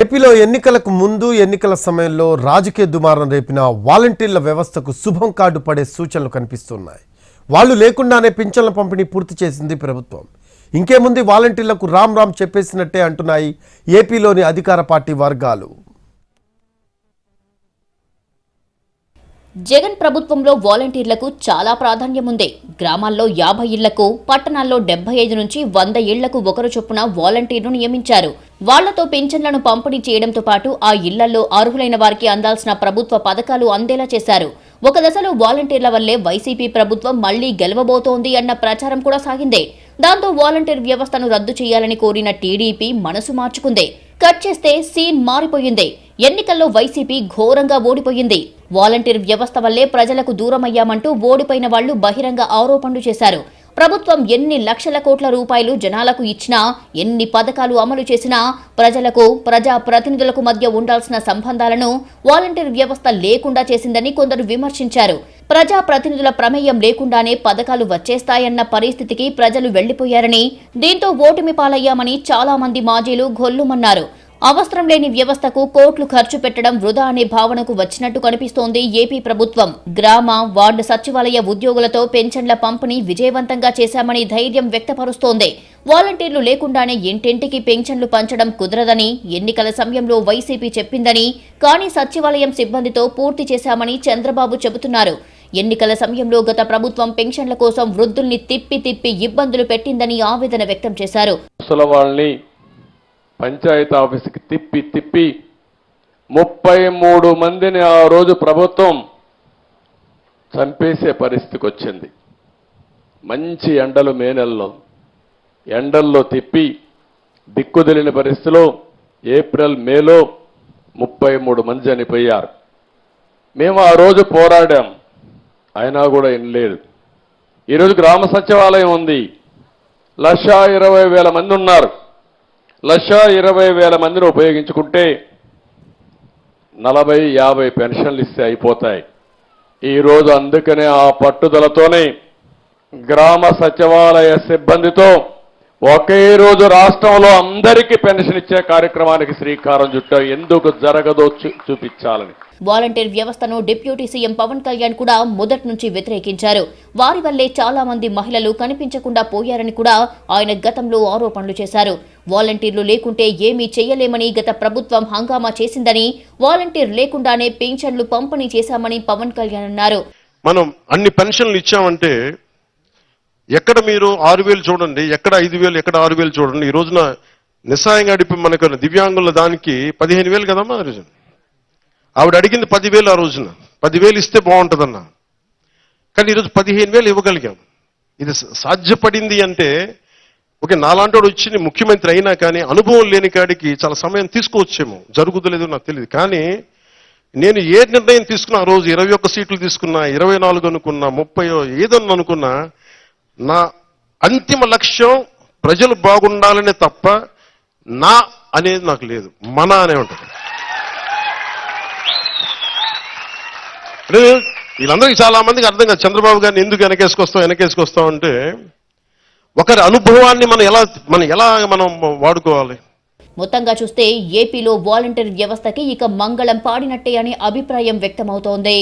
ఏపీలో ఎన్నికలకు ముందు ఎన్నికల సమయంలో రాజకీయ దుమారం రేపిన వాలంటీర్ల వ్యవస్థకు శుభం కార్డు పడే సూచనలు కనిపిస్తున్నాయి. వాళ్ళు లేకుండానే పింఛన్ల పంపిణీ పూర్తి చేసింది ప్రభుత్వం. ఇంకేముంది, వాలంటీర్లకు రామ్ రామ్ చెప్పేసినట్టే అంటున్నాయి ఏపీలోని అధికార పార్టీ వర్గాలు. జగన్ ప్రభుత్వంలో వాలంటీర్లకు చాలా ప్రాధాన్యం ఉంది. గ్రామాల్లో 50 ఇళ్లకు, పట్టణాల్లో 75 నుంచి 100 ఇళ్లకు ఒకరు చొప్పున వాలంటీర్ను నియమించారు. వాళ్లతో పింఛన్లను పంపిణీ చేయడంతో పాటు ఆ ఇళ్లలో అర్హులైన వారికి అందాల్సిన ప్రభుత్వ పథకాలు అందేలా చేశారు. ఒక దశలో వాలంటీర్ల వల్లే వైసీపీ ప్రభుత్వం మళ్లీ గెలవబోతోంది అన్న ప్రచారం కూడా సాగిందే. దాంతో వాలంటీర్ వ్యవస్థను రద్దు చేయాలని కోరిన టీడీపీ మనసు మార్చుకుంది. కట్ చేస్తే సీన్ మారిపోయింది. ఎన్నికల్లో వైసీపీ ఘోరంగా ఓడిపోయింది. వాలంటీర్ వ్యవస్థ వల్లే ప్రజలకు దూరమయ్యామంటూ ఓడిపోయిన వాళ్లు బహిరంగ ఆరోపణలు చేశారు. ప్రభుత్వం ఎన్ని లక్షల కోట్ల రూపాయలు జనాలకు ఇచ్చినా, ఎన్ని పథకాలు అమలు చేసినా ప్రజలకు, ప్రజా ప్రతినిధులకు మధ్య ఉండాల్సిన సంబంధాలను వాలంటీర్ వ్యవస్థ లేకుండా చేసిందని కొందరు విమర్శించారు. ప్రజా ప్రతినిధుల ప్రమేయం లేకుండానే పథకాలు వచ్చేస్తాయన్న పరిస్థితికి ప్రజలు వెళ్లిపోయారని, దీంతో ఓటమి పాలయ్యామని చాలా మంది మాజీలు గొల్లుమన్నారు. అవసరం లేని వ్యవస్థకు కోట్లు ఖర్చు పెట్టడం వృధా అనే భావనకు వచ్చినట్టు కనిపిస్తోంది ఏపీ ప్రభుత్వం. గ్రామ, వార్డు సచివాలయ ఉద్యోగులతో పెన్షన్ల పంపిణీ విజయవంతంగా చేశామని ధైర్యం వ్యక్తపరుస్తోంది. వాలంటీర్లు లేకుండానే ఇంటింటికి పెన్షన్లు పంచడం కుదరదని ఎన్నికల సమయంలో వైసీపీ చెప్పిందని, కానీ సచివాలయం సిబ్బందితో పూర్తి చేశామని చంద్రబాబు చెబుతున్నారు. ఎన్నికల సమయంలో గత ప్రభుత్వం పెన్షన్ల కోసం వృద్ధుల్ని తిప్పి ఇబ్బందులు పెట్టిందని ఆవేదన వ్యక్తం చేశారు. పంచాయతీ ఆఫీసుకి తిప్పి 33 మందిని ఆ రోజు ప్రభుత్వం చంపేసే పరిస్థితికి వచ్చింది. మంచి ఎండలు, మే నెలలో ఎండల్లో తిప్పి దిక్కుదెలిన పరిస్థితిలో ఏప్రిల్, మేలో 33 మంది చనిపోయారు. మేము ఆ రోజు పోరాడాం, అయినా కూడా ఏం లేదు. ఈరోజు గ్రామ సచివాలయం ఉంది, 1,20,000 మంది ఉన్నారు. 1,20,000 మందిని ఉపయోగించుకుంటే 40-50 పెన్షన్లు ఇస్తే అయిపోతాయి. ఈరోజు అందుకనే ఆ పట్టుదలతోనే గ్రామ సచివాలయ సిబ్బందితో ఒకే రోజు రాష్ట్రంలో అందరికీ పెన్షన్ ఇచ్చే కార్యక్రమానికి శ్రీకారం చుట్టాం. ఎందుకు జరగదో చూపించాలని. వాలంటీర్ వ్యవస్థను డిప్యూటీ సీఎం పవన్ కళ్యాణ్ కూడా మొదటి నుంచి వ్యతిరేకించారు. వారి వల్లే చాలా మంది మహిళలు కనిపించకుండా పోయారని కూడా ఆయన గతంలో ఆరోపణలు చేశారు. వాలంటీర్లు లేకుంటే ఏమీ చేయలేమని గత ప్రభుత్వం హంగామా చేసిందని, వాలంటీర్ లేకుండానే పెన్షన్లు పంపిణీ చేశామని పవన్ కళ్యాణ్ అన్నారు. మనం అన్ని పెన్షన్లు ఇచ్చామంటే ఎక్కడ మీరు 6,000 చూడండి, ఎక్కడ 5,000, ఎక్కడ 6,000 చూడండి. ఈ రోజున నిస్సాయంగా అడిపి మనకు దివ్యాంగుల దానికి 15,000 కదమ్మా. ఆ రోజున ఆవిడ అడిగింది 10,000. ఆ రోజున 10,000 ఇస్తే బాగుంటుందన్నా, కానీ ఈరోజు 15,000 ఇవ్వగలిగాం. ఇది సాధ్యపడింది అంటే ఓకే, నాలాంటి వచ్చి ముఖ్యమంత్రి అయినా కానీ అనుభవం లేని కాడికి చాలా సమయం తీసుకోవచ్చేమో, జరుగుతులేదో నాకు తెలియదు. కానీ నేను ఏ నిర్ణయం తీసుకున్నా, ఆ రోజు 21 సీట్లు తీసుకున్నా, 24 అనుకున్నా, 30 ఏదన్నా అనుకున్నా, నా అంతిమ లక్ష్యం ప్రజలు బాగుండాలనే తప్ప నా అనేది నాకు లేదు, మన అనే ఉంటుంది. వీళ్ళందరికీ చాలా మందికి అర్థం కాదు చంద్రబాబు గారిని ఎందుకు వెనకేసుకొస్తాం అంటే ఒకరి అనుభవాన్ని మనం ఎలా వాడుకోవాలి. మొత్తంగా చూస్తే ఏపీలో వాలంటీర్ వ్యవస్థకి ఇక మంగళం పాడినట్టే అనే అభిప్రాయం వ్యక్తమవుతోంది.